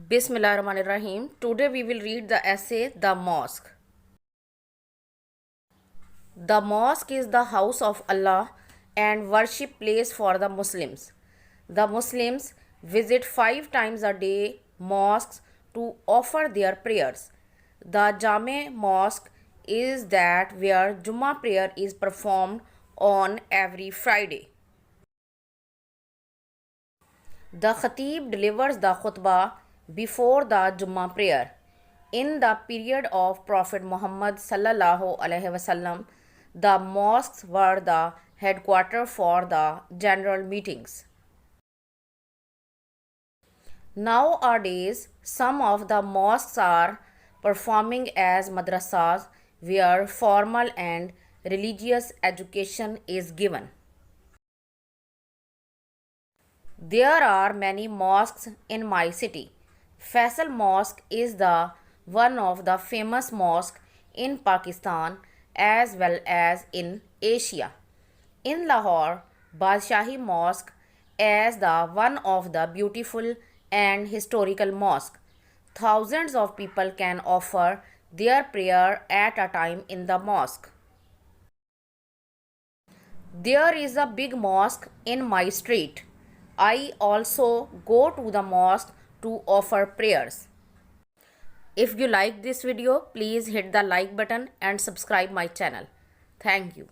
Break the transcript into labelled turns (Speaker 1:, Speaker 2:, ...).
Speaker 1: Bismillahirrahmanirrahim. Today we will read the essay The Mosque. The mosque is the house of Allah and worship place for the Muslims. The Muslims visit 5 times a day mosques to offer their prayers. The Jame Mosque is that where Jummah prayer is performed on every Friday. The Khatib delivers the khutbah before the Jummah prayer. In the period of Prophet Muhammad sallallahu alaihi wasallam, the mosques were the headquarters for the general meetings. Nowadays, some of the mosques are performing as madrasas where formal and religious education is given. There are many mosques in my city. Faisal Mosque is the one of the famous mosques in Pakistan as well as in Asia. In Lahore, Badshahi Mosque as the one of the beautiful and historical mosque. Thousands of people can offer their prayer at a time in the mosque. There is a big mosque in my street. I also go to the mosque to offer prayers. If you like this video, please hit the like button and subscribe my channel. Thank you.